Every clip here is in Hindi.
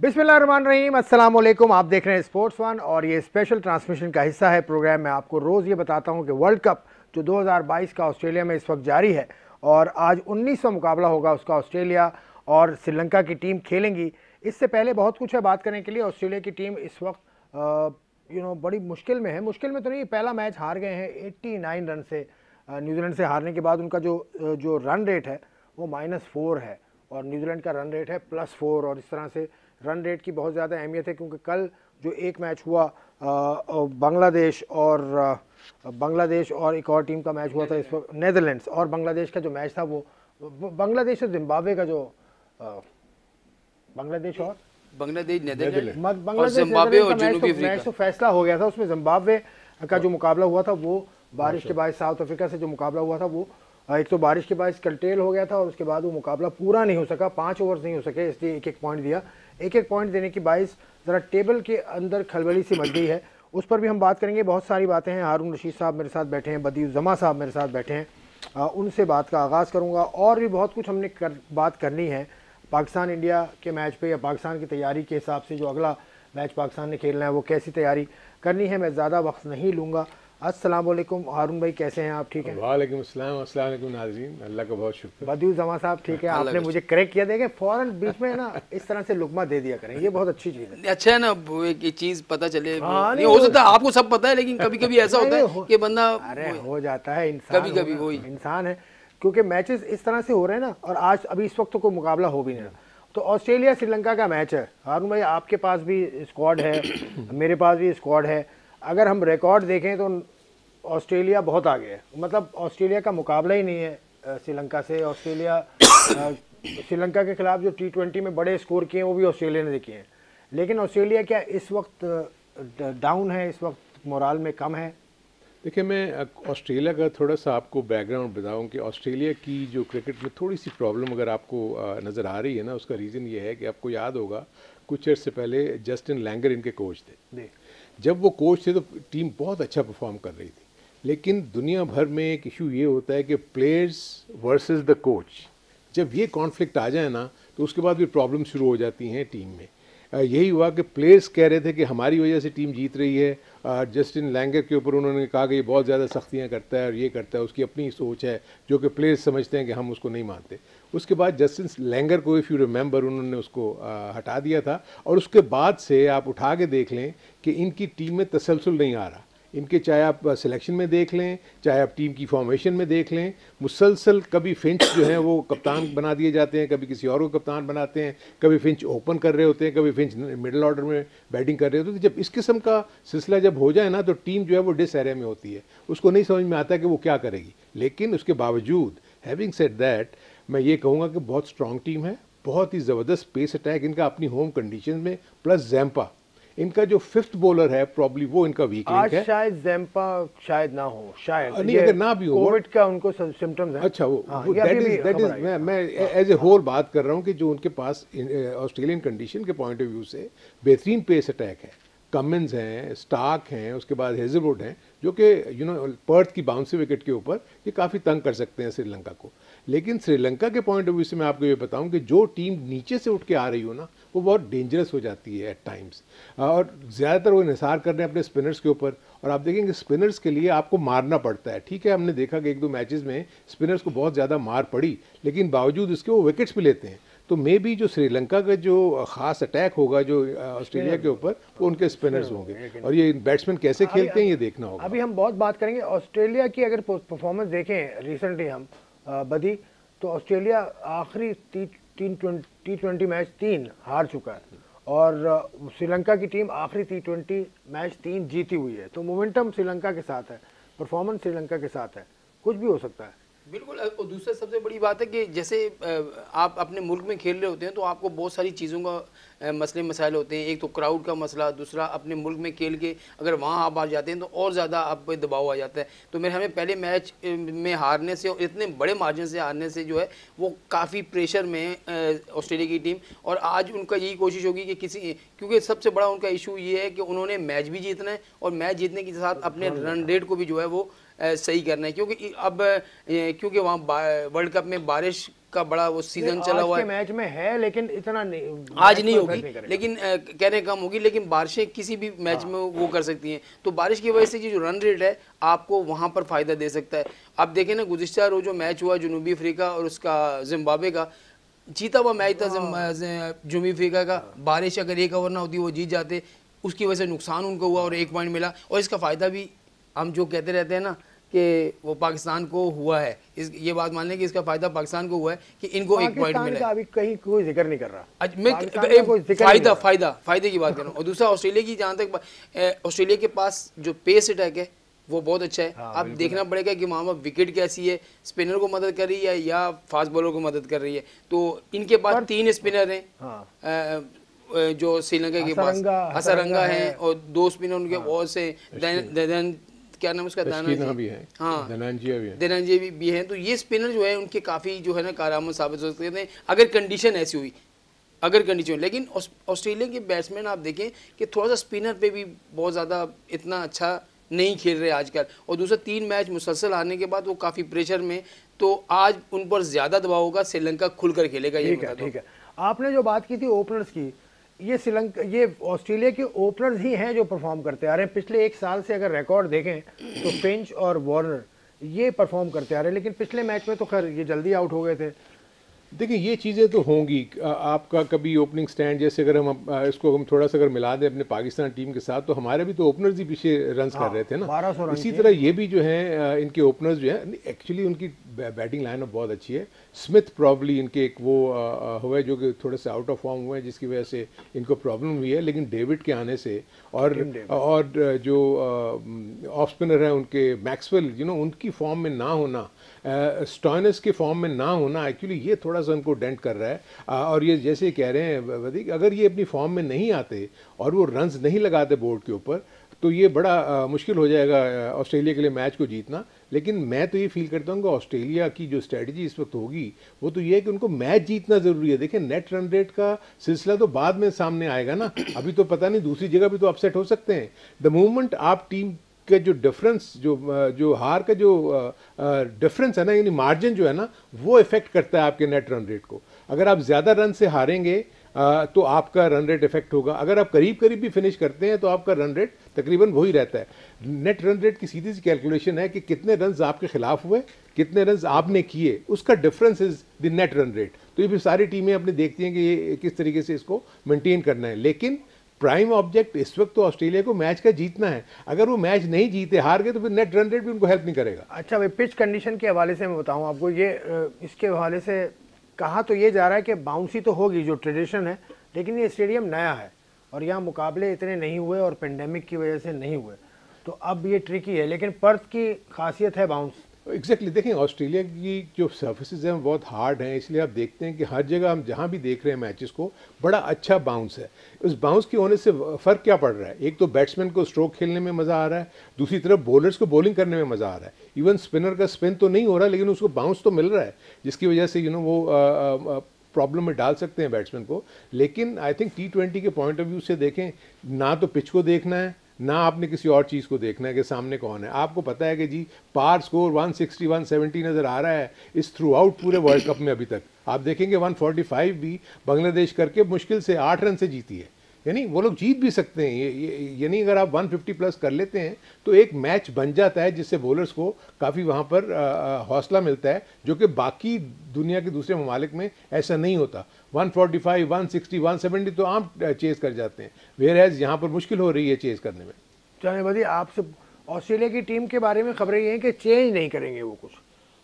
बिस्मिल्लाहिर्रहमानिर्रहीम, अस्सलाम वालेकुम। आप देख रहे हैं स्पोर्ट्स वन और ये स्पेशल ट्रांसमिशन का हिस्सा है प्रोग्राम में। आपको रोज़ ये बताता हूँ कि वर्ल्ड कप जो 2022 का ऑस्ट्रेलिया में इस वक्त जारी है और आज 19वां मुकाबला होगा उसका, ऑस्ट्रेलिया और श्रीलंका की टीम खेलेंगी। इससे पहले बहुत कुछ है बात करने के लिए। ऑस्ट्रेलिया की टीम इस वक्त बड़ी मुश्किल में है। मुश्किल में तो नहीं, पहला मैच हार गए हैं 89 रन से। न्यूजीलैंड से हारने के बाद उनका जो रन रेट है वो -4 है और न्यूजीलैंड का रन रेट है +4। और इस तरह से रन रेट की बहुत ज़्यादा अहमियत है क्योंकि कल जो एक मैच हुआ बांग्लादेश और एक और टीम का मैच हुआ था इस वक्त, नेदरलैंड्स और बांग्लादेश का जो मैच था वो बांग्लादेश और जिम्बाब्वे का जो बांग्लादेश नेदरलैंड मैच तो फैसला हो गया था। उसमें जिम्बाब्वे का जो मुकाबला हुआ था वो बारिश के बाद, साउथ अफ्रीका से जो मुकाबला हुआ था वो एक तो बारिश के बाद कर्टेल हो गया था और उसके बाद वो मुकाबला पूरा नहीं हो सका, 5 ओवर्स नहीं हो सके, इसलिए एक पॉइंट दिया। एक पॉइंट देने की बाइस ज़रा टेबल के अंदर खलबली सी मच गई है, उस पर भी हम बात करेंगे। बहुत सारी बातें हैं। हारून रशीद साहब मेरे साथ बैठे हैं, बदी जमा साहब मेरे साथ बैठे हैं, उनसे बात का आगाज़ करूँगा। और भी बहुत कुछ हमने बात करनी है पाकिस्तान इंडिया के मैच पे या पाकिस्तान की तैयारी के हिसाब से। जो अगला मैच पाकिस्तान ने खेलना है वो कैसी तैयारी करनी है, मैं ज़्यादा वक्त नहीं लूँगा। अस्सलाम वालेकुम हारून भाई, कैसे हैं आप? ठीक है। वालेकुम अस्सलाम, अस्सलाम वालेकुम नाज़रीन, अल्लाह का बहुत शुक्र। बदियू जमा साहब ठीक है, आपने मुझे करेक्ट किया। देखें फ़ौरन बीच में ना इस तरह से लुकमा दे दिया करें, ये बहुत अच्छी चीज़ है। अच्छा है ना, वो एक चीज़ पता चले। नहीं हो सकता आपको सब पता है, लेकिन कभी कभी ऐसा होता है कि बंदा अरे हो जाता है, इंसान कभी कभी वही इंसान है क्योंकि मैचेस इस तरह से हो रहे हैं ना। और आज अभी इस वक्त तो कोई मुकाबला हो भी नहीं रहा। तो ऑस्ट्रेलिया श्रीलंका का मैच है। हारून भाई आपके पास भी स्क्वाड है, मेरे पास भी स्क्वाड है। अगर हम रिकॉर्ड देखें तो ऑस्ट्रेलिया बहुत आगे है, मतलब ऑस्ट्रेलिया का मुकाबला ही नहीं है श्रीलंका से। ऑस्ट्रेलिया श्रीलंका के खिलाफ जो T20 में बड़े स्कोर किए हैं वो भी ऑस्ट्रेलिया ने किए हैं। लेकिन ऑस्ट्रेलिया क्या इस वक्त डाउन है, इस वक्त मोराल में कम है? देखिए, मैं ऑस्ट्रेलिया का थोड़ा सा आपको बैकग्राउंड बताऊं कि ऑस्ट्रेलिया की जो क्रिकेट में थोड़ी सी प्रॉब्लम अगर आपको नज़र आ रही है ना, उसका रीज़न ये है कि आपको याद होगा कुछ अर्से पहले जस्टिन लैंगर इनके कोच थे। जब वो कोच थे तो टीम बहुत अच्छा परफॉर्म कर रही थी, लेकिन दुनिया भर में एक इशू ये होता है कि प्लेयर्स वर्सेस द कोच, जब ये कॉन्फ्लिक्ट आ जाए ना तो उसके बाद भी प्रॉब्लम शुरू हो जाती हैं टीम में। यही हुआ कि प्लेयर्स कह रहे थे कि हमारी वजह से टीम जीत रही है। जस्टिन लैंगर के ऊपर उन्होंने कहा कि ये बहुत ज़्यादा सख्तियां करता है और ये करता है, उसकी अपनी सोच है जो कि प्लेयर्स समझते हैं कि हम उसको नहीं मानते। उसके बाद जस्टिन लैंगर को, इफ़ यू रिमेंबर, उन्होंने उसको हटा दिया था। और उसके बाद से आप उठा के देख लें कि इनकी टीम में तसलसल नहीं आ रहा। इनके चाहे आप सिलेक्शन में देख लें, चाहे आप टीम की फॉर्मेशन में देख लें, मुसलसल कभी फिंच जो है वो कप्तान बना दिए जाते हैं, कभी किसी और को कप्तान बनाते हैं, कभी फिंच ओपन कर रहे होते हैं, कभी फिंच मिडिल ऑर्डर में बैटिंग कर रहे होते हैं। तो जब इस किस्म का सिलसिला जब हो जाए ना तो टीम जो है वो डिसएरे में होती है, उसको नहीं समझ में आता कि वो क्या करेगी। लेकिन उसके बावजूद, हैविंग सेड दैट, मैं ये कहूँगा कि बहुत स्ट्रॉन्ग टीम है, बहुत ही ज़बरदस्त पेस अटैक इनका अपनी होम कंडीशन में, प्लस जैम्पा इनका जो 5th बॉलर है, प्रॉब्ली वो इनका वीक लिंक है। शायद जैम्पा शायद ना हो, शायद नहीं, अगर ना भी हो, कोविड का उनको सिम्टम्स हैं। अच्छा, वो दैट इज मैं एज ए होल बात कर रहा हूँ कि जो उनके पास ऑस्ट्रेलियन कंडीशन के पॉइंट ऑफ व्यू से बेहतरीन पेस अटैक है। कमिंस हैं, स्टार्क हैं, उसके बाद हेजलवुड हैं, जो कि पर्थ की बाउंसी विकेट के ऊपर ये काफ़ी तंग कर सकते हैं श्रीलंका को। लेकिन श्रीलंका के पॉइंट ऑफ व्यू से मैं आपको ये बताऊं कि जो टीम नीचे से उठ के आ रही हो ना, वो बहुत डेंजरस हो जाती है एट टाइम्स। और ज़्यादातर वो इंहिसार कर रहे हैं अपने स्पिनर्स के ऊपर। और आप देखेंगे स्पिनर्स के लिए आपको मारना पड़ता है। ठीक है, हमने देखा कि 1-2 मैचेस में स्पिनर्स को बहुत ज़्यादा मार पड़ी, लेकिन बावजूद इसके वो विकेट्स भी लेते हैं। तो मे बी जो श्रीलंका का जो ख़ास अटैक होगा जो ऑस्ट्रेलिया के ऊपर, वो उनके स्पिनर्स होंगे। और ये बैट्समैन कैसे खेलते हैं ये देखना होगा। अभी हम बहुत बात करेंगे ऑस्ट्रेलिया की। अगर परफॉर्मेंस देखें रिसेंटली हम बदी, तो ऑस्ट्रेलिया आखिरी T20 मैच 3 हार चुका है और श्रीलंका की टीम आखिरी T20 मैच 3 जीती हुई है। तो मोमेंटम श्रीलंका के साथ है, परफॉर्मेंस श्रीलंका के साथ है, कुछ भी हो सकता है। बिल्कुल। और दूसरा सबसे बड़ी बात है कि जैसे आप अपने मुल्क में खेल रहे होते हैं तो आपको बहुत सारी चीज़ों का मसले मसाइल होते हैं। एक तो क्राउड का मसला, दूसरा अपने मुल्क में खेल के अगर वहाँ आप आ जाते हैं तो और ज़्यादा आप पे दबाव आ जाता है। तो मेरे हमें पहले मैच में हारने से और इतने बड़े मार्जिन से हारने से जो है वो काफ़ी प्रेशर में ऑस्ट्रेलिया की टीम। और आज उनका यही कोशिश होगी कि क्योंकि सबसे बड़ा उनका इशू ये है कि उन्होंने मैच भी जीतना है और मैच जीतने के साथ अपने रन रेट को भी जो है वो सही करना है। क्योंकि अब क्योंकि वहाँ वर्ल्ड कप में बारिश का बड़ा वो सीजन चला हुआ है, मैच में है लेकिन इतना नहीं, आज नहीं होगी, लेकिन कहने कम होगी, लेकिन बारिशें किसी भी मैच में वो कर सकती हैं। तो बारिश की वजह से जो रन रेट है आपको वहाँ पर फ़ायदा दे सकता है। आप देखें ना, गुज़िश्ता रोज़ जो मैच हुआ जनूबी अफ्रीका और उसका जिम्बाब्वे का, जीता हुआ मैच था जनूबी अफ्रीका का, बारिश अगर एक ओवर ना होती वो जीत जाते, उसकी वजह से नुकसान उनको हुआ और 1 पॉइंट मिला। और इसका फ़ायदा भी हम जो कहते रहते हैं ना कि वो पाकिस्तान को हुआ है, ये बात मान लें कि इसका फ़ायदा पाकिस्तान को हुआ है कि इनको 1 पॉइंट मिला। अभी कहीं कोई जिक्र नहीं कर रहा, मैं फ़ायदे की बात कर रहा हूँ। और दूसरा ऑस्ट्रेलिया की, जहाँ तक ऑस्ट्रेलिया के पास जो पेस अटैक है वो बहुत अच्छा है। अब देखना पड़ेगा कि वहाँ पर विकेट कैसी है, स्पिनर को मदद कर रही है या फास्ट बॉलर को मदद कर रही है। तो इनके पास 3 स्पिनर हैं जो श्रीलंका के पास, हसरंगा हैं, और 2 स्पिनर उनके बहुत से, क्या नाम उसका, दाना भी है, हाँ धनंजय भी हैं। तो ये स्पिनर जो है उनके काफ़ी जो है ना कारआमद साबित हो सकते हैं अगर कंडीशन ऐसी हुई, अगर कंडीशन। लेकिन ऑस्ट्रेलिया के बैट्समैन आप देखें कि थोड़ा सा स्पिनर पे भी बहुत ज़्यादा इतना अच्छा नहीं खेल रहे आजकल। और दूसरा 3 मैच मुसलसल आने के बाद वो काफ़ी प्रेशर में, तो आज उन पर ज़्यादा दबाव होगा, श्रीलंका खुलकर खेलेगा। ये ठीक है। आपने जो बात की थी ओपनर्स की, ये श्रीलंका, ये ऑस्ट्रेलिया के ओपनर्स ही हैं जो परफॉर्म करते आ रहे हैं। पिछले 1 साल से अगर रिकॉर्ड देखें तो फिंच और वार्नर ये परफॉर्म करते आ रहे हैं, लेकिन पिछले मैच में तो खैर ये जल्दी आउट हो गए थे। देखिए ये चीज़ें तो होंगी। आपका कभी ओपनिंग स्टैंड, जैसे अगर हम इसको हम थोड़ा सा अगर मिला दें अपने पाकिस्तान टीम के साथ, तो हमारे भी तो ओपनर्स ही पीछे रन्स कर रहे थे ना। इसी तरह ये भी जो है इनके ओपनर्स जो है, एक्चुअली उनकी बैटिंग लाइनअप बहुत अच्छी है। स्मिथ प्रॉब्ली इनके एक वो हुआ है जो कि थोड़े से आउट ऑफ फॉर्म हुए हैं, जिसकी वजह से इनको प्रॉब्लम हुई है। लेकिन डेविड के आने से और जो ऑफ स्पिनर है उनके मैक्सवेल, उनकी फॉर्म में ना होना, स्टॉइनस के फॉर्म में ना होना, एक्चुअली ये थोड़ा सा उनको डेंट कर रहा है। और ये जैसे कह रहे हैं वदीक, अगर ये अपनी फॉर्म में नहीं आते और वो रन्स नहीं लगाते बोर्ड के ऊपर, तो ये बड़ा मुश्किल हो जाएगा ऑस्ट्रेलिया के लिए मैच को जीतना। लेकिन मैं तो ये फील करता हूँ कि ऑस्ट्रेलिया की जो स्ट्रेटजी इस वक्त होगी वो तो ये है कि उनको मैच जीतना ज़रूरी है। देखिए नेट रन रेट का सिलसिला तो बाद में सामने आएगा ना, अभी तो पता नहीं, दूसरी जगह भी तो अपसेट हो सकते हैं। द मोमेंट आप टीम का जो डिफरेंस, जो हार का जो डिफरेंस है ना, यानी मार्जिन जो है ना, वो इफेक्ट करता है आपके नेट रन रेट को। अगर आप ज़्यादा रन से हारेंगे तो आपका रन रेट इफेक्ट होगा। अगर आप करीब करीब भी फिनिश करते हैं तो आपका रन रेट तकरीबन वही रहता है। नेट रन रेट की सीधी सी कैलकुलेशन है कि कितने रन्स आपके खिलाफ हुए, कितने रन्स आपने किए, उसका difference is the net run rate. तो ये भी सारी टीमें अपने देखती हैं कि ये किस तरीके से इसको मेंटेन करना है। लेकिन प्राइम ऑब्जेक्ट इस वक्त तो ऑस्ट्रेलिया को मैच का जीतना है। अगर वो मैच नहीं जीते, हार गए, तो फिर नेट रन रेट भी उनको हेल्प नहीं करेगा। अच्छा भाई, पिच कंडीशन के हवाले से मैं बताऊं आपको, ये इसके हवाले से कहा तो ये जा रहा है कि बाउंसी तो होगी जो ट्रेडिशन है, लेकिन ये स्टेडियम नया है और यहाँ मुकाबले इतने नहीं हुए और पेंडेमिक की वजह से नहीं हुए, तो अब ये ट्रिकी है। लेकिन पर्थ की खासियत है बाउंस। एग्जैक्टली देखें, ऑस्ट्रेलिया की जो सर्फेसिस हैं बहुत हार्ड हैं, इसलिए आप देखते हैं कि हर जगह हम जहाँ भी देख रहे हैं मैचेस को, बड़ा अच्छा बाउंस है। उस बाउंस के होने से फ़र्क क्या पड़ रहा है? एक तो बैट्समैन को स्ट्रोक खेलने में मज़ा आ रहा है, दूसरी तरफ बॉलर्स को बॉलिंग करने में मज़ा आ रहा है। इवन स्पिनर का स्पिन तो नहीं हो रहा, लेकिन उसको बाउंस तो मिल रहा है, जिसकी वजह से वो प्रॉब्लम में डाल सकते हैं बैट्समैन को। लेकिन आई थिंक T20 के पॉइंट ऑफ व्यू से देखें, ना तो पिच को देखना है, ना आपने किसी और चीज़ को देखना है कि सामने कौन है। आपको पता है कि जी पार स्कोर 160 170 नज़र आ रहा है इस थ्रू आउट पूरे वर्ल्ड कप में। अभी तक आप देखेंगे 145 भी बांग्लादेश करके मुश्किल से 8 रन से जीती है, यानी वो लोग जीत भी सकते हैं। यानी अगर आप 150 प्लस कर लेते हैं तो एक मैच बन जाता है, जिससे बॉलर्स को काफ़ी वहाँ पर हौसला मिलता है, जो कि बाकी दुनिया के दूसरे ममालिक में ऐसा नहीं होता। 145 160 170 तो आम चेज़ कर जाते हैं, वेयर एज यहाँ पर मुश्किल हो रही है चेज़ करने में। चलिए बदी, आपसे ऑस्ट्रेलिया की टीम के बारे में खबरें ये हैं कि चेंज नहीं करेंगे वो कुछ,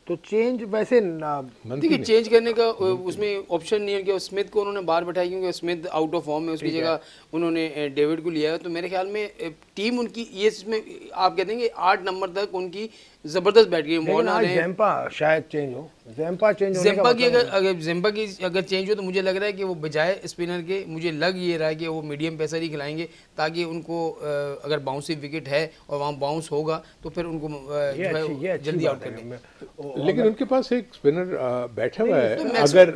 तो चेंज वैसे देखिए चेंज करने का उसमें ऑप्शन नहीं है कि स्मिथ को उन्होंने बाहर बैठाया क्योंकि स्मिथ आउट ऑफ फॉर्म है, उसकी जगह उन्होंने डेविड को लिया है। तो मेरे ख्याल में टीम उनकी ये इसमें आप कहते हैं कि 8 नंबर तक उनकी जबरदस्त बैठ गई। ज़ेम्पा शायद चेंज हो, ज़ेम्पा की अगर चेंज हो तो मुझे लग रहा है कि वो बजाय स्पिनर के, मुझे लग ये रहा है कि वो मीडियम पेसर ही खिलाएंगे, ताकि उनको अगर बाउंसी विकेट है और वहाँ बाउंस होगा तो फिर उनको जल्दी आउट कर देंगे। लेकिन उनके पास एक स्पिनर बैठा हुआ है,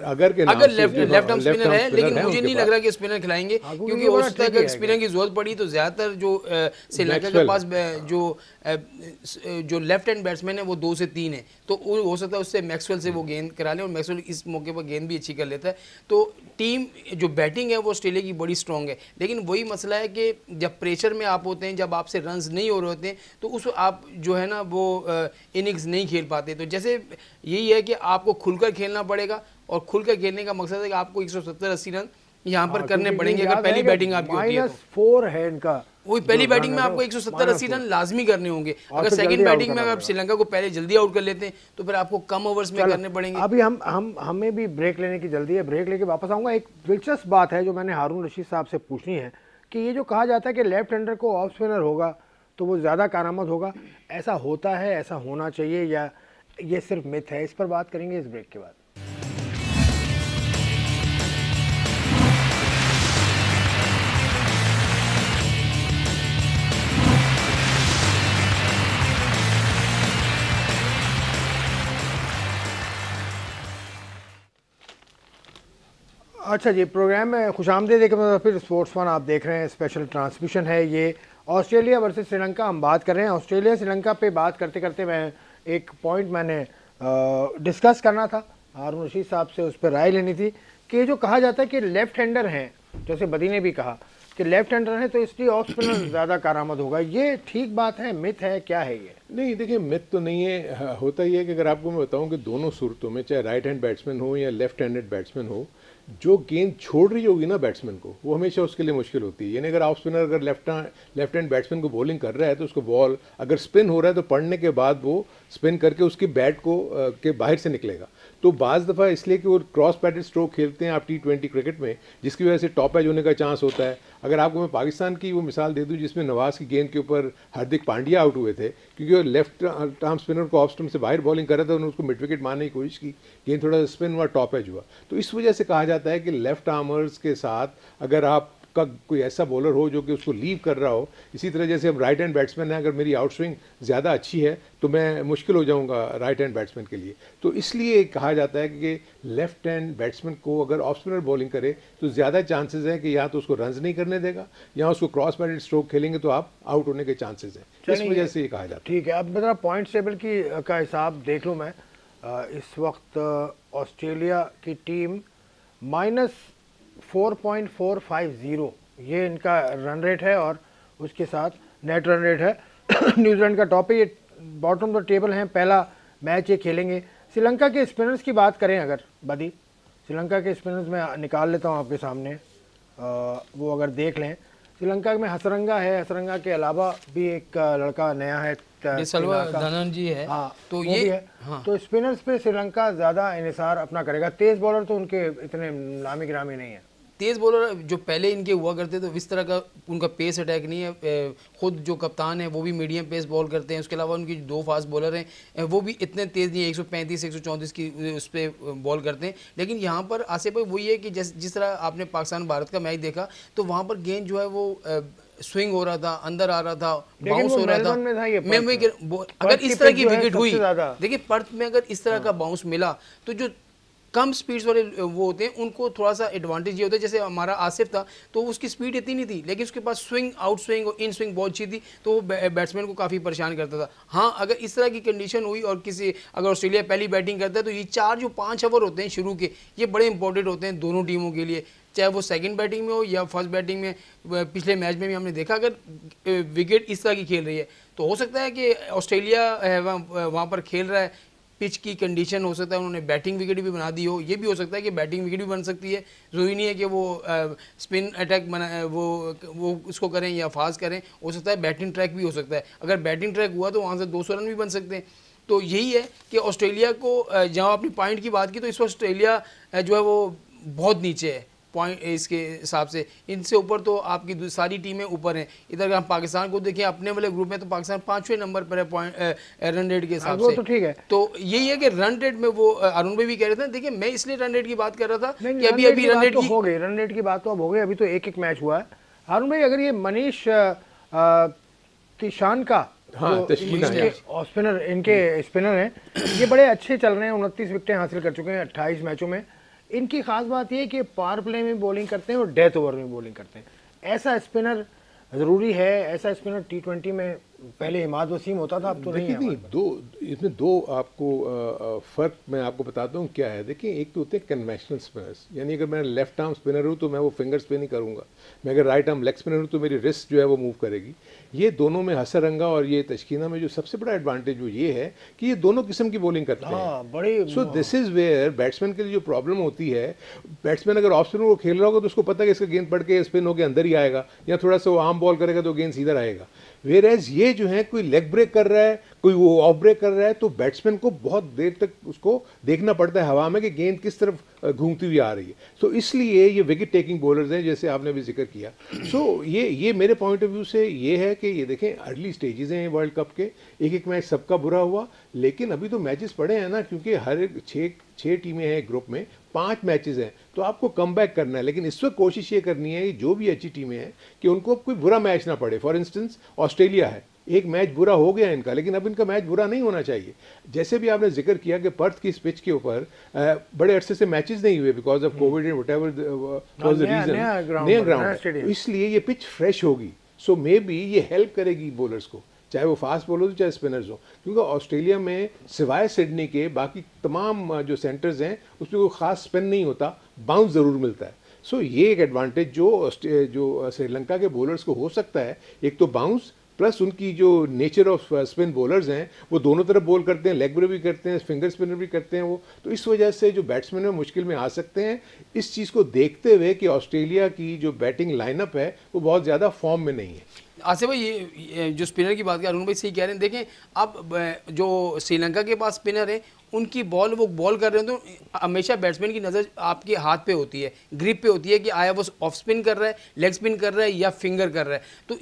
अगर लेफ्ट आर्म स्पिनर है, लेकिन मुझे नहीं लग रहा कि स्पिनर खिलाएंगे, क्योंकि हो सकता है अगर स्पिनर की जरूरत पड़ी तो ज्यादातर जो श्रीलंका के पास जो लेफ्ट हैंड बैट्समैन है वो 2 से 3 है, तो हो सकता है उससे मैक्सवेल से वो गेंद करा लें, और मैक्सवेल इस मौके पर गेंद भी अच्छी कर लेता है। तो टीम जो बैटिंग है वो ऑस्ट्रेलिया की बड़ी स्ट्रॉन्ग है, लेकिन वही मसला है कि जब प्रेशर में आप होते हैं, जब आपसे रन्स नहीं हो रहे होते हैं, तो उस आप जो है ना वो इनिंग्स नहीं खेल पाते। तो जैसे यही है कि आपको खुलकर खेलना पड़ेगा, और खुलकर खेलने का मकसद है कि आपको 170-80 रन यहाँ पर करने पड़ेंगे अगर पहली बैटिंग आपकी होती है तो। -4 है इनका, वही पहली बैटिंग में आपको 170-80 रन लाजमी करने होंगे। अगर सेकंड बैटिंग में अगर श्रीलंका को पहले जल्दी आउट कर लेते हैं तो फिर आपको कम ओवर्स में करने पड़ेंगे। अभी हमें भी ब्रेक लेने की जल्दी है, ब्रेक लेके वापस आऊंगा। एक दिलचस्प बात है जो मैंने हारून रशीद साहब से पूछनी है कि ये जो कहा जाता है कि लेफ्ट हैंडर को ऑफ स्पिनर होगा तो वो ज़्यादा कारआमद होगा, ऐसा होता है, ऐसा होना चाहिए, या ये सिर्फ मिथ है? इस पर बात करेंगे इस ब्रेक के बाद। अच्छा जी, प्रोग्राम में खुशामदीद एक मतलब फिर स्पोर्ट्स फन आप देख रहे हैं, स्पेशल ट्रांसमिशन है ये। ऑस्ट्रेलिया वर्सेस श्रीलंका हम बात कर रहे हैं। ऑस्ट्रेलिया श्रीलंका पे बात करते करते मैं एक पॉइंट मैंने डिस्कस करना था, हारून रशीद साहब से उस पर राय लेनी थी कि जो कहा जाता है कि लेफ्ट हैंडर हैं, जैसे बदी ने भी कहा कि लेफ्ट हैंडर है तो इसलिए ऑफ स्पिनर ज़्यादा कारआमद होगा, ये ठीक बात है, मिथ है, क्या है ये? नहीं देखिए, मिथ तो नहीं है। होता ही है कि अगर आपको मैं बताऊं कि दोनों सूरतों में, चाहे राइट हैंड बैट्समैन हो या लेफ्ट हैंडेड बैट्समैन हो, जो गेंद छोड़ रही होगी ना बैट्समैन को, वो हमेशा उसके लिए मुश्किल होती है। यानी अगर ऑफ स्पिनर अगर लेफ्ट हैंड बैट्समैन को बॉलिंग कर रहा है तो उसको बॉल अगर स्पिन हो रहा है तो पड़ने के बाद वो स्पिन करके उसकी बैट को के बाहर से निकलेगा। तो बाज़ दफ़ा इसलिए कि वो क्रॉस पैटेड स्ट्रोक खेलते हैं आप T20 क्रिकेट में, जिसकी वजह से टॉप एज होने का चांस होता है। अगर आपको मैं पाकिस्तान की वो मिसाल दे दूं जिसमें नवाज़ की गेंद के ऊपर हार्दिक पांड्या आउट हुए थे, क्योंकि वो लेफ्ट आर्म स्पिनर को ऑफ स्टंप से बाहर बॉलिंग कर रहा था, उन्होंने उसको मिड विकेट मारने की कोशिश की, गेंद थोड़ा सा स्पिन हुआ, टॉप एज हुआ। तो इस वजह से कहा जाता है कि लेफ्ट आर्मर्स के साथ अगर आप का कोई ऐसा बॉलर हो जो कि उसको लीव कर रहा हो, इसी तरह जैसे हम राइट हैंड बैट्समैन है, अगर मेरी आउट स्विंग ज़्यादा अच्छी है तो मैं मुश्किल हो जाऊंगा राइट हैंड बैट्समैन के लिए। तो इसलिए कहा जाता है कि लेफ्ट हैंड बैट्समैन को अगर ऑफ स्पिनर बॉलिंग करे तो ज़्यादा चांसेस है कि या तो उसको रन्स नहीं करने देगा या उसको क्रॉस पैटेड स्ट्रोक खेलेंगे तो आप आउट होने के चांसेस हैं। इस वजह से ये कहा जाता है। ठीक है, अब मेरा पॉइंट टेबल का हिसाब देख लूँ मैं। इस वक्त ऑस्ट्रेलिया की टीम -4.450 ये इनका रन रेट है, और उसके साथ नेट रन रेट है। न्यूजीलैंड का टॉप है, ये बॉटम ऑफ द टेबल है, पहला मैच ये खेलेंगे। श्रीलंका के स्पिनर्स की बात करें अगर बदी, श्रीलंका के स्पिनर्स मैं निकाल लेता हूँ आपके सामने, वो अगर देख लें, श्रीलंका में हसरंगा है, हसरंगा के अलावा भी एक लड़का नया है, धनंजय है। हाँ, तो ये है। हाँ। तो स्पिनर्स पे श्रीलंका ज़्यादा इन्हिसार अपना करेगा। तेज़ बॉलर तो उनके इतने नामी गिरामी नहीं है। तेज़ बॉलर जो पहले इनके हुआ करते तो इस तरह का उनका पेस अटैक नहीं है। खुद जो कप्तान है वो भी मीडियम पेस बॉल करते हैं, उसके अलावा उनकी 2 फास्ट बॉलर हैं वो भी इतने तेज़ नहीं है, 135-134 की उस पर बॉल करते हैं। लेकिन यहाँ पर आसिफ भाई वही है कि जिस तरह आपने पाकिस्तान भारत का मैच देखा तो वहाँ पर गेंद जो है वो स्विंग हो रहा था, अंदर आ रहा था, बाउंस हो रहा था। अगर इस तरह की विकेट हुई, देखिए पर्थ में अगर इस तरह का बाउंस मिला तो जो कम स्पीड्स वाले वो होते हैं उनको थोड़ा सा एडवांटेज ये होता है। जैसे हमारा आसिफ था तो उसकी स्पीड इतनी नहीं थी, लेकिन उसके पास स्विंग, आउट स्विंग और इन स्विंग बहुत अच्छी थी, तो वो बैट्समैन को काफ़ी परेशान करता था। हाँ, अगर इस तरह की कंडीशन हुई और अगर ऑस्ट्रेलिया पहली बैटिंग करता है तो ये 4-5 ओवर होते हैं शुरू के, ये बड़े इंपॉर्टेंट होते हैं दोनों टीमों के लिए, चाहे वो सेकंड बैटिंग में हो या फर्स्ट बैटिंग में। पिछले मैच में भी हमने देखा अगर विकेट इस तरह की खेल रही है तो हो सकता है कि ऑस्ट्रेलिया वहाँ पर खेल रहा है, पिच की कंडीशन हो सकता है उन्होंने बैटिंग विकेट भी बना दी हो, ये भी हो सकता है कि बैटिंग विकेट भी बन सकती है। ज़रूरी नहीं है कि वो स्पिन अटैक वो उसको करें या फास्ट करें, हो सकता है बैटिंग ट्रैक भी हो सकता है। अगर बैटिंग ट्रैक हुआ तो वहाँ से 200 रन भी बन सकते हैं। तो यही है कि ऑस्ट्रेलिया को, जहाँ अपनी पॉइंट की बात की तो इस वक्त ऑस्ट्रेलिया जो है वो बहुत नीचे है पॉइंट इसके हिसाब से, इनसे ऊपर तो आपकी सारी टीमें ऊपर हैं। इधर अगर हम पाकिस्तान को देखें अपने वाले ग्रुप में तो पाकिस्तान 5वें नंबर पर है पॉइंट रन रेट के हिसाब से। तो ठीक है, तो यही है कि रन रेट में वो अरुण भाई भी कह रहे थे। देखिए मैं इसलिए रन रेट की बात कर रहा था कि अभी रन रेट हो गई, रन रेट की बात तो अब हो गई, अभी तो एक मैच हुआ है। अरुण भाई, अगर ये मनीष तिशान का स्पिनर, इनके स्पिनर हैं, ये बड़े अच्छे चल रहे हैं, 29 विकेटें हासिल कर चुके हैं 28 मैचों में। इनकी खास बात यह है कि पावर प्ले में बॉलिंग करते हैं और डेथ ओवर में बॉलिंग करते हैं। ऐसा स्पिनर ज़रूरी है ऐसा स्पिनर T20 में? पहले इमाद वसीम होता था, अब तो नहीं है। इसमें दो आपको फ़र्क मैं आपको बताता हूँ क्या है। देखिए, एक तो होते हैं कन्वेंशनल स्पिनर्स, यानी अगर मैं लेफ्ट आर्म स्पिनर हूँ तो मैं वो फिंगर स्पिन ही करूँगा। मैं अगर राइट आर्म लेग स्पिनर हूँ तो मेरी रिस्ट जो है वो मूव करेगी। ये दोनों में हसरंगा और ये तशकीना में जो सबसे बड़ा एडवांटेज वो ये है कि ये दोनों किस्म की बॉलिंग करते हैं। बड़ी so this is where batsman के लिए जो प्रॉब्लम होती है, बैट्समैन अगर ऑफ स्पिनर को खेल रहा होगा तो उसको पता है कि इसका गेंद पड़ के स्पिन होकर अंदर ही आएगा, या थोड़ा सा वो आर्म बॉल करेगा तो गेंद सीधा रहेगा। वेयर एज ये जो है कोई लेग ब्रेक कर रहा है, कोई वो ऑफ ब्रेक कर रहा है, तो बैट्समैन को बहुत देर तक उसको देखना पड़ता है हवा में कि गेंद किस तरफ घूमती हुई आ रही है। सो इसलिए ये विकेट टेकिंग बॉलर्स हैं, जैसे आपने भी जिक्र किया। सो ये मेरे पॉइंट ऑफ व्यू से ये है कि ये देखें अर्ली स्टेजेस हैं वर्ल्ड कप के, एक एक मैच सबका बुरा हुआ, लेकिन अभी तो मैचेस पड़े हैं ना, क्योंकि हर एक छः टीमें हैं ग्रुप में, 5 मैचेस हैं, तो आपको कम बैक करना है। लेकिन इस वक्त कोशिश ये करनी है कि जो भी अच्छी टीमें हैं कि उनको अब कोई बुरा मैच ना पड़े। फॉर इंस्टेंस ऑस्ट्रेलिया है, एक मैच बुरा हो गया इनका, लेकिन अब इनका मैच बुरा नहीं होना चाहिए। जैसे भी आपने जिक्र किया कि पर्थ की इस पिच के ऊपर बड़े अरसे से मैचेस नहीं हुए because of COVID and whatever was the reason, नया ग्राउंड, इसलिए ये पिच फ्रेश होगी। सो मे बी ये हेल्प करेगी बॉलर्स को, चाहे वो फास्ट बॉलर्स हो चाहे स्पिनर्स हो, क्योंकि ऑस्ट्रेलिया में सिवाय सिडनी के बाकी तमाम जो सेंटर्स हैं उसमें कोई ख़ास स्पिन नहीं होता, बाउंस ज़रूर मिलता है। सो ये एक एडवांटेज जो श्रीलंका के बॉलर्स को हो सकता है, एक तो बाउंस प्लस उनकी जो नेचर ऑफ स्पिन बॉलर्स हैं वो दोनों तरफ बॉल करते हैं, लेग ब्रेक भी करते हैं, फिंगर स्पिनर भी करते हैं वो, तो इस वजह से जो बैट्समैन है मुश्किल में आ सकते हैं। इस चीज़ को देखते हुए कि ऑस्ट्रेलिया की जो बैटिंग लाइनअप है वो बहुत ज़्यादा फॉर्म में नहीं है। आसिफ भाई, ये जो स्पिनर की बात कर अरुण भाई सही कह रहे हैं। देखें अब जो श्रीलंका के पास स्पिनर है उनकी बॉल वो बॉल कर रहे हैं तो हमेशा बैट्समैन की नज़र आपके हाथ पे होती है, ग्रिप पे होती है कि आया वो ऑफ स्पिन कर रहा है, लेग स्पिन कर रहा है या फिंगर कर रहा है। तो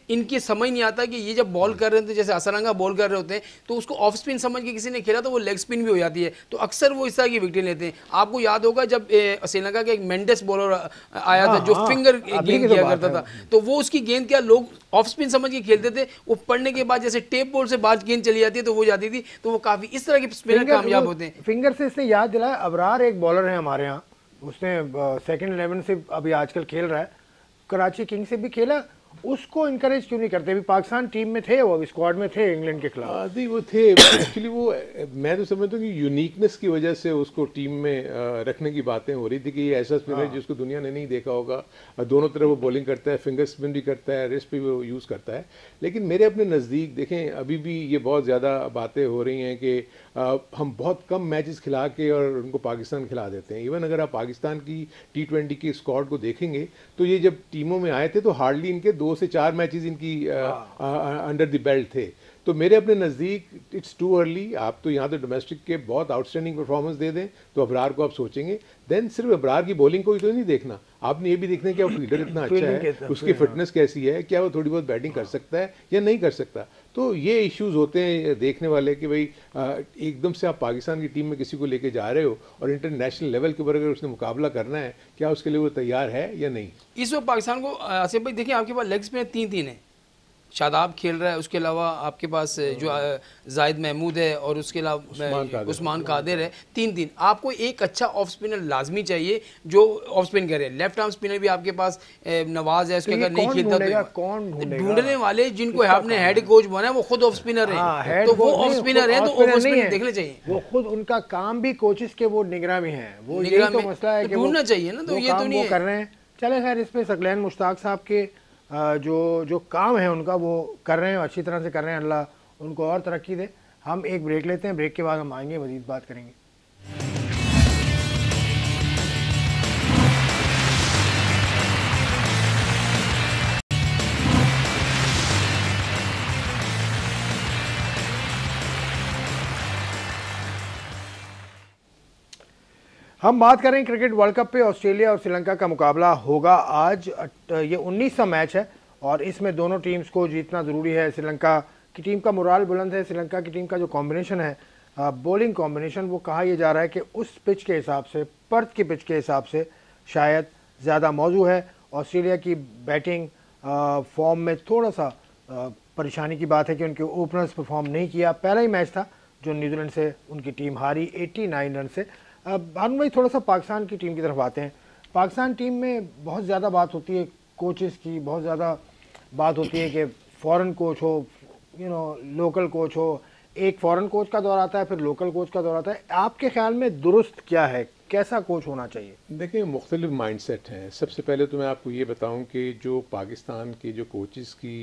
इनकी समझ नहीं आता कि ये जब बॉल कर रहे हैं तो जैसे असरंगा बॉल कर रहे होते हैं तो उसको ऑफ स्पिन समझ के किसी ने खेला तो वो लेग स्पिन भी हो जाती है, तो अक्सर वो इस तरह की विकेट लेते हैं। आपको याद होगा जब श्रीलंका का एक मेंडेस बॉलर आया था जो फिंगर गेंद किया करता था, तो वो उसकी गेंद क्या लोग ऑफ स्पिन समझ के खेलते थे, वो पढ़ने के बाद जैसे टेप बॉल से बाद गेंद चली जाती है तो वो जाती थी, तो वो काफ़ी इस तरह के स्पिनर कामयाब होते हैं। फिंगर से इसने याद दिलाया, अबरार एक बॉलर है हमारे यहाँ, उसने सेकंड 11 से अभी आजकल खेल रहा है, कराची किंग से भी खेला, उसको इनकरेज क्यों नहीं करते? अभी पाकिस्तान टीम में थे, वो अभी स्क्वाड में थे इंग्लैंड के खिलाफ। नहीं वो थे एक्चुअली, वो मैं तो समझता हूँ कि यूनिकनेस की वजह से उसको टीम में रखने की बातें हो रही थी कि ये ऐसा स्पिनर है जिसको दुनिया ने नहीं देखा होगा, दोनों तरफ वो बॉलिंग करता है, फिंगर स्पिन भी करता है, रिस्ट भी वो यूज़ करता है। लेकिन मेरे अपने नज़दीक देखें अभी भी ये बहुत ज़्यादा बातें हो रही हैं कि हम बहुत कम मैचेस खिला के और उनको पाकिस्तान खिला देते हैं। इवन अगर आप पाकिस्तान की T20 की स्क्वाड को देखेंगे तो ये जब टीमों में आए थे तो हार्डली इनके 2 से 4 मैचेस इनकी अंडर द बेल्ट थे। तो मेरे अपने नज़दीक इट्स टू अर्ली। आप तो यहाँ तो डोमेस्टिक के बहुत आउटस्टैंडिंग परफॉर्मेंस दे दें तो अबरार को आप सोचेंगे, देन सिर्फ अबरार की बॉलिंग को ही तो नहीं देखना, आपने ये भी देखना है कि वो फील्डर इतना अच्छा है, उसकी फिटनेस कैसी है, क्या वो थोड़ी बहुत बैटिंग कर सकता है या नहीं कर सकता। तो ये इश्यूज होते हैं देखने वाले कि भाई एकदम से आप पाकिस्तान की टीम में किसी को लेके जा रहे हो और इंटरनेशनल लेवल के ऊपर अगर उसने मुकाबला करना है, क्या उसके लिए वो तैयार है या नहीं। इस वक्त पाकिस्तान को आसिफ भाई देखिए आपके पास लेग स्पिनर 3 है, शादाब खेल रहा है, उसके अलावा आपके पास जो जाहिद महमूद है और उसके अलावा उस्मान कादिर है, 3 आपको एक अच्छा ऑफ स्पिनर लाजमी चाहिए जो ऑफ स्पिन करे। लेफ्ट आर्म स्पिनर भी आपके पास नवाज है, उसके अगर नहीं खेलता तो कौन ढूंढने वाले जिनको आपने हेड कोच बना है वो खुद ऑफ स्पिनर है, तो वो ऑफ स्पिनर है तो ऑफ स्पिनर देखने चाहिए। वो खुद उनका काम भी कोचेस के वो निगरान में है, वो यही तो मसला है कि ढूंढना चाहिए ना, तो ये तो नहीं कर रहे हैं। चले खैर इसमें सकलैन मुश्ताक साहब के जो काम है उनका वो कर रहे हैं, अच्छी तरह से कर रहे हैं, अल्लाह उनको और तरक्की दे। हम एक ब्रेक लेते हैं, ब्रेक के बाद हम आएंगे, मज़ीद बात करेंगे। हम बात करें क्रिकेट वर्ल्ड कप पे, ऑस्ट्रेलिया और श्रीलंका का मुकाबला होगा आज। ये 19वां मैच है और इसमें दोनों टीम्स को जीतना ज़रूरी है। श्रीलंका की टीम का मोराल बुलंद है, श्रीलंका की टीम का जो कॉम्बिनेशन है बॉलिंग कॉम्बिनेशन, वो कहा यह जा रहा है कि उस पिच के हिसाब से, पर्थ की पिच के हिसाब से शायद ज़्यादा मौजू है। ऑस्ट्रेलिया की बैटिंग फॉर्म में थोड़ा सा परेशानी की बात है कि उनके ओपनर्स परफॉर्म नहीं किया। पहला ही मैच था जो न्यूजीलैंड से उनकी टीम हारी 89 रन से। अब हम भाई थोड़ा सा पाकिस्तान की टीम की तरफ आते हैं। पाकिस्तान टीम में बहुत ज़्यादा बात होती है कोचेस की, बहुत ज़्यादा बात होती है कि फॉरेन कोच हो, लोकल कोच हो, एक फॉरेन कोच का दौर आता है, फिर लोकल कोच का दौर आता है। आपके ख्याल में दुरुस्त क्या है, कैसा कोच होना चाहिए? देखिए, मुख्तलिफ माइंडसेट हैं। सबसे पहले तो मैं आपको ये बताऊं कि जो पाकिस्तान के जो कोचेस की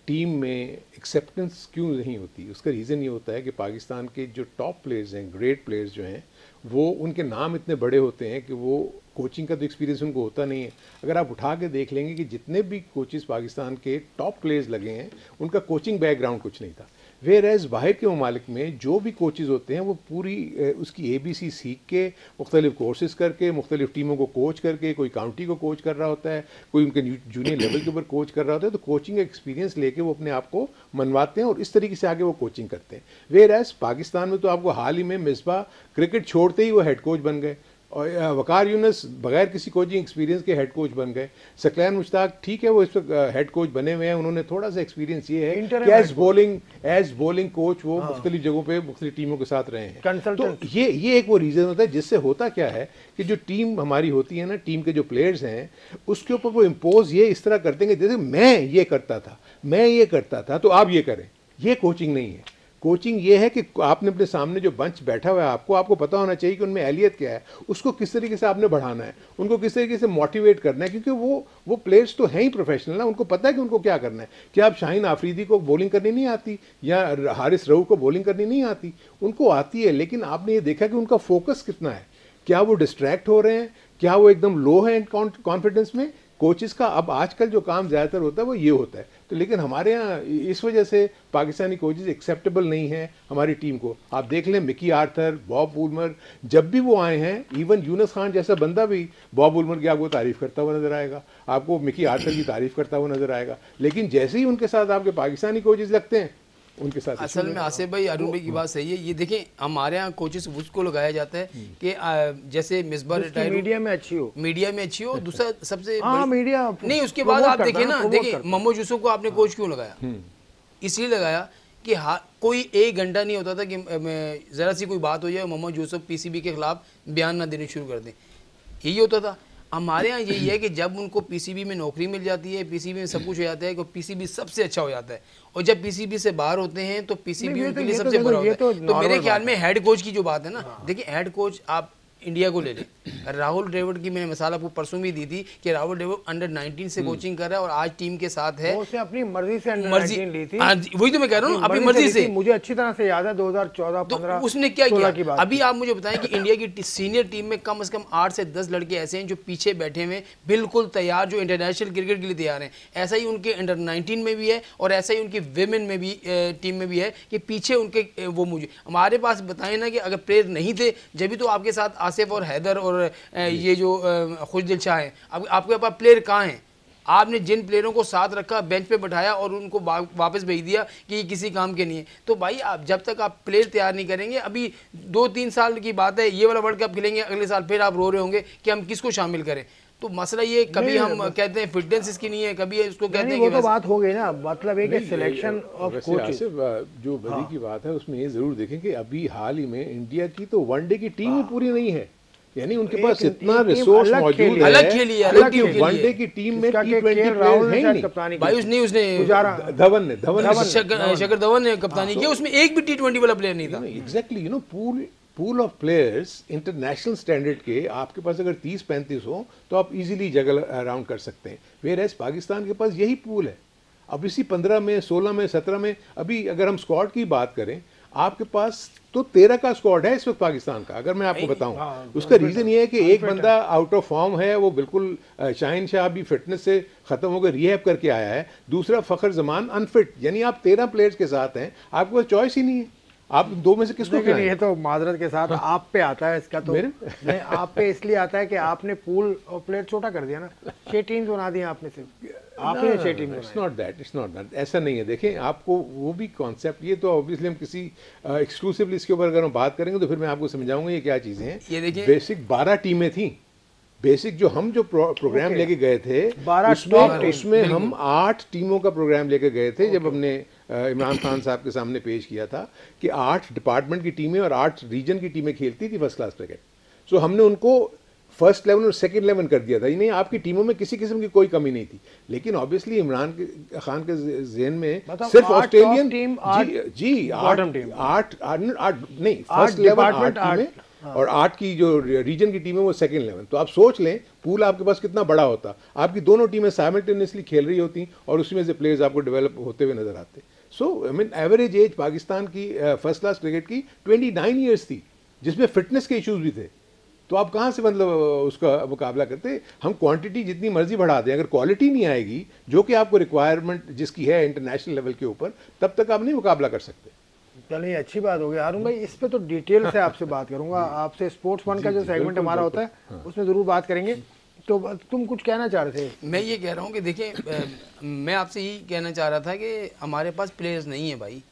टीम में एक्सेप्टेंस क्यों नहीं होती, उसका रीज़न ये होता है कि पाकिस्तान के जो टॉप प्लेयर्स हैं, ग्रेट प्लेयर्स जो हैं, वो उनके नाम इतने बड़े होते हैं कि वो कोचिंग का तो एक्सपीरियंस उनको होता नहीं है। अगर आप उठा के देख लेंगे कि जितने भी कोचेस पाकिस्तान के टॉप प्लेयर्स लगे हैं, उनका कोचिंग बैकग्राउंड कुछ नहीं था। वेयर एज बाहर के ममालिक में जो भी कोचेज़ होते हैं वो पूरी उसकी ABC सीख के, मुख्तलिफ कोर्सेज़ करके, मुख्तलिफ टीमों को कोच करके, कोई काउंटी को कोच कर रहा होता है, कोई उनके जूनियर लेवल के ऊपर कोच कर रहा होता है, तो कोचिंग एक्सपीरियंस लेके वो अपने आप को मनवाते हैं और इस तरीके से आगे वो कोचिंग करते हैं। वेयर एज पाकिस्तान में तो आपको हाल ही में मिसबा क्रिकेट छोड़ते ही वो हेड कोच बन गए, और वकार यूनुस बगैर किसी कोचिंग एक्सपीरियंस के हेड कोच बन गए। सकलैन मुश्ताक ठीक है, वो इस वक्त हेड कोच बने हुए हैं, उन्होंने थोड़ा सा एक्सपीरियंस ये है कि एज बॉलिंग कोच वो मुख्तलिफ जगहों पे मुख्तलिफ टीमों के साथ रहे हैं। तो ये एक वो रीज़न होता है जिससे होता क्या है कि जो टीम हमारी होती है ना, टीम के जो प्लेयर्स हैं उसके ऊपर वो इम्पोज ये इस तरह करते हैं कि जैसे मैं ये करता था तो आप ये करें। ये कोचिंग नहीं है। कोचिंग ये है कि आपने अपने सामने जो बंच बैठा हुआ है, आपको पता होना चाहिए कि उनमें एहलियत क्या है, उसको किस तरीके से आपने बढ़ाना है, उनको किस तरीके से मोटिवेट करना है, क्योंकि वो प्लेयर्स तो हैं ही प्रोफेशनल ना, उनको पता है कि उनको क्या करना है। क्या आप शाहीन आफरीदी को बॉलिंग करनी नहीं आती या हारिस रऊफ को बॉलिंग करनी नहीं आती? उनको आती है, लेकिन आपने ये देखा कि उनका फोकस कितना है, क्या वो डिस्ट्रैक्ट हो रहे हैं, क्या वो एकदम लो है कॉन्फिडेंस में। कोचेस का अब आजकल जो काम ज़्यादातर होता है वो ये होता है। तो लेकिन हमारे यहाँ इस वजह से पाकिस्तानी कोचेस एक्सेप्टेबल नहीं हैं हमारी टीम को। आप देख लें मिकी आर्थर, बॉब वुलमर, जब भी वो आए हैं, इवन यूनुस खान जैसा बंदा भी बॉब वुलमर की आपको तारीफ़ करता हुआ नजर आएगा, आपको मिकी आर्थर की तारीफ़ करता हुआ नजर आएगा। लेकिन जैसे ही उनके साथ आपके पाकिस्तानी कोचेस लगते हैं, उनके साथ असल में आसिफ भाई, अरुण भाई की बात सही है। ये देखें, हमारे यहाँ कोचेस उसको लगाया जाता है कि जैसे मिसबा रिटायर मीडिया में अच्छी हो, दूसरा सबसे मीडिया नहीं, उसके बाद आप देखें ना, देखिए मोहम्मद यूसुफ को आपने कोच क्यों लगाया? इसलिए लगाया कि कोई एक घंटा नहीं होता था कि ज़रा सी कोई बात हो जाए, मोहम्मद यूसुफ PCB के खिलाफ बयान ना देने शुरू कर दें, यही होता था। हमारे यहाँ यही है कि जब उनको PCB में नौकरी मिल जाती है, PCB में सब कुछ हो जाता है, कि PCB सबसे अच्छा हो जाता है, और जब PCB से बाहर होते हैं तो PCB उनके लिए सबसे बुरा होता है। तो मेरे ख्याल में हेड कोच की जो बात है ना, देखिए हेड कोच आप इंडिया को ले लें, राहुल द्रविड़ की मैंने मिसाल आपको परसों भी दी थी कि राहुल द्रविड़ अंडर 19 से कोचिंग कर रहा है और आज टीम के साथ है। उसने अपनी मर्जी से अंडर 19 ली थी। वही तो मैं कह रहा हूँ, अपनी मर्जी से। मुझे अच्छी तरह से याद है 2014-15 उसने क्या किया। अभी आप मुझे बताएं कि इंडिया की सीनियर टीम में कम से कम 8 से 10 लड़के ऐसे हैं जो पीछे बैठे हुए बिल्कुल तैयार, जो इंटरनेशनल क्रिकेट के लिए तैयार हैं। ऐसा ही उनके अंडर 19 में भी है और ऐसा ही उनकी विमेन में भी टीम में भी है कि पीछे उनके वो मुझे हमारे पास बताएं ना कि अगर प्लेयर नहीं थे जब भी तो आपके साथ आसिफ और हैदर और ये जो खुशदिल शाह हैं, अब आपके पास प्लेयर कहाँ हैं? आपने जिन प्लेयरों को साथ रखा, बेंच पे बैठाया और उनको वापस भेज दिया कि ये किसी काम के नहीं है। तो भाई आप जब तक आप प्लेयर तैयार नहीं करेंगे, अभी 2-3 साल की बात है, ये वाला वर्ल्ड कप खेलेंगे, अगले साल फिर आप रो रहे होंगे कि हम किसको शामिल करें। तो मसला ये, कभी हम कहते हैं फिटनेस इसकी नहीं है, कभी इसको कहते हैं वो तो बात हो गई ना, मतलब एक सिलेक्शन ऑफ कोचेस। जो बड़ी की बात है उसमें ये जरूर देखें कि अभी हाल ही में इंडिया की तो वनडे की टीम ही पूरी नहीं है, यानी उनके पास इतना रिसोर्स मौजूद है, अलग खेली है, वनडे की टीम में T20 प्लेयर है नहीं। भाई उसने धवन ने शेखर धवन ने कप्तानी की, उसमें एक भी T20 वाला प्लेयर नहीं था। Exactly, pool of players international standard के आपके पास अगर 30-35 हो तो आप इजीली जगल अराउंड कर सकते हैं। वेयर एज पाकिस्तान के पास यही पूल है। अब इसी 15 में, 16 में, 17 में, अभी अगर हम स्क्वाड की बात करें, आपके पास तो 13 का स्क्वाड है इस वक्त पाकिस्तान का। अगर मैं आपको बताऊं, उसका रीजन ये है कि एक बंदा आउट ऑफ फॉर्म है, वो बिल्कुल शाहीन शाह भी फिटनेस से खत्म होकर रिहैब करके आया है, दूसरा फखर जमान अनफिट, यानी आप 13 प्लेयर्स के साथ हैं, आपके पास चॉइस ही नहीं है, आप दो में से किसको खिलाएं? ये तो माजरत के साथ आप पे आता है इसका, तो नहीं, आप पे इसलिए आता है कि आपने पूल और प्लेयर छोटा कर दिया ना, 6 टीम्स बना दी आपने, सिर्फ आपने 6 टीम। इट्स नॉट दैट, ऐसा नहीं है। देखें, आपको वो भी कॉन्सेप्ट, ये तो ऑब्वियसली हम किसी एक्सक्लूसिवली इसके ऊपर अगर हम बात करेंगे तो फिर मैं आपको समझाऊंगा ये क्या चीज़ें हैं। ये देखिए, बेसिक 12 टीमें थी, बेसिक जो हम जो प्रोग्राम लेके गए थे उसमें हम 8 टीमों का प्रोग्राम लेके गए थे। जब हमने इमरान खान साहब के सामने पेश किया था कि 8 डिपार्टमेंट की टीमें और 8 रीजन की टीमें खेलती थी फर्स्ट क्लास क्रिकेट, सो हमने उनको फर्स्ट 11 और सेकंड 11 कर दिया था। नहीं, आपकी टीमों में किसी किस्म की कोई कमी नहीं थी, लेकिन ऑब्वियसली इमरान खान के ज़हन में सिर्फ ऑस्ट्रेलियन टीम जी 8 नहीं, फर्स्ट 11 8 टीमें और 8 की जो रीजन की टीम है वो सेकंड 11। तो आप सोच लें पूल आपके पास कितना बड़ा होता, आपकी दोनों टीमें साइमल्टेनियसली खेल रही होती और उसमें से प्लेयर्स आपको डेवलप होते हुए नजर आते। So I mean average age Pakistan की फर्स्ट क्लास क्रिकेट की 29 ईयर्स थी, जिसमें फिटनेस के इश्यूज भी थे। तो आप कहाँ से मतलब उसका मुकाबला करते? हम क्वांटिटी जितनी मर्जी बढ़ा दें, अगर क्वालिटी नहीं आएगी जो कि आपको रिक्वायरमेंट जिसकी है इंटरनेशनल लेवल के ऊपर, तब तक आप नहीं मुकाबला कर सकते। चलिए, अच्छी बात हो गई हारून भाई, इस पे तो डिटेल से आपसे बात करूंगा। आपसे स्पोर्ट्स वन का जो सेगमेंट हमारा होता है उसमें ज़रूर बात करेंगे। तो तुम कुछ कहना चाह रहे थे? मैं ये कह रहा हूँ कि देखिए, मैं आपसे यही कहना चाह रहा था कि हमारे पास प्लेयर्स नहीं है भाई।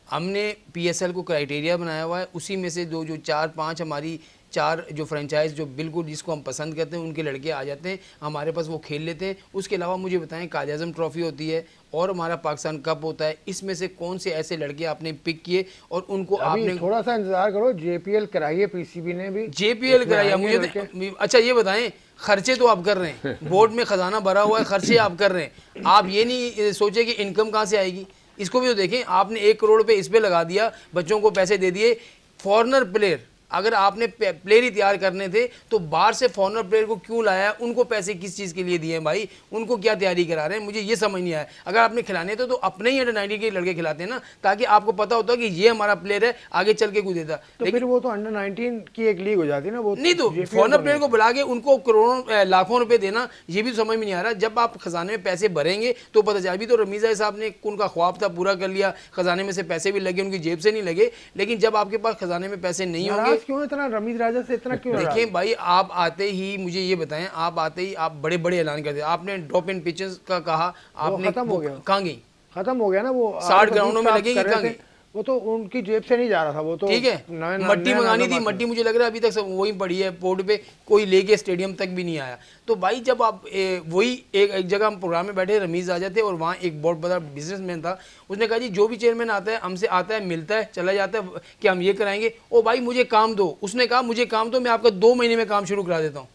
हमने PSL को क्राइटेरिया बनाया हुआ है, उसी में से जो 4-5 हमारी 4 जो फ्रेंचाइज जो बिल्कुल जिसको हम पसंद करते हैं उनके लड़के आ जाते हैं हमारे पास, वो खेल लेते हैं। उसके अलावा मुझे बताएं, काज़ी-आज़म ट्रॉफी होती है और हमारा पाकिस्तान कप होता है, इसमें से कौन से ऐसे लड़के आपने पिक किए और उनको आपने थोड़ा सा इंतजार करो। JPL कराइए, PCB ने भी JPL कराइए। मुझे अच्छा ये बताएं, खर्चे तो आप कर रहे हैं, बोर्ड में खजाना भरा हुआ है, खर्चे आप कर रहे हैं, आप ये नहीं सोचे कि इनकम कहाँ से आएगी। इसको भी तो देखें, आपने 1 करोड़ पे इस पे लगा दिया, बच्चों को पैसे दे दिए। फॉरनर प्लेयर, अगर आपने प्लेयर ही तैयार करने थे तो बाहर से फॉरनर प्लेयर को क्यों लाया? उनको पैसे किस चीज़ के लिए दिए हैं भाई? उनको क्या तैयारी करा रहे हैं? मुझे ये समझ नहीं आया। अगर आपने खिलाने थे तो अपने ही अंडर-19 के लड़के खिलाते हैं ना, ताकि आपको पता होता कि ये हमारा प्लेयर है, आगे चल के कूदेता। तो फिर वो तो अंडर-19 की एक लीग हो जाती ना, वो नहीं तो फॉरनर प्लेयर को बुला के उनको करोड़ों लाखों रुपए देना, ये भी समझ में नहीं आ रहा। जब आप खजाने में पैसे भरेंगे तो पता चला। अभी तो रमीज़ा साहब ने उनका ख्वाब था पूरा कर लिया, खजाने में से पैसे भी लगे, उनकी जेब से नहीं लगे, लेकिन जब आपके पास खजाने में पैसे नहीं होंगे, क्यों इतना रमीज राजा से इतना क्यों? देखिए भाई, आप आते ही मुझे ये बताएं, आप आते ही आप बड़े बड़े ऐलान करते, आपने ड्रॉप इन पिचेस का कहा, आपने खत्म हो गया, कहाँ गई? खत्म हो गया ना वो, 60 ग्राउंडों में लगेगी, कहाँ गई? वो तो उनकी जेब से नहीं जा रहा था, वो तो ठीक है। मट्टी मंगानी थी, मट्टी मुझे लग रहा है अभी तक सब वही पड़ी है पोर्ट पे, कोई लेके स्टेडियम तक भी नहीं आया। तो भाई जब आप वही एक जगह हम प्रोग्राम में बैठे, रमीज आ जाते और वहाँ एक बहुत बड़ा बिजनेसमैन था, उसने कहा जी जो भी चेयरमैन आता है हमसे आता है, मिलता है, चला जाता है कि हम ये कराएंगे। ओ भाई मुझे काम दो। उसने कहा मुझे काम दो, मैं आपका 2 महीने में काम शुरू करा देता हूँ।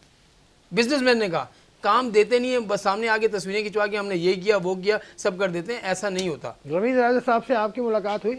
बिजनेसमैन ने कहा काम देते नहीं है, बस सामने आके तस्वीरें खिंचवा के हमने ये किया वो किया सब कर देते हैं, ऐसा नहीं होता। रमीज राजा साहब से आपकी मुलाकात हुई?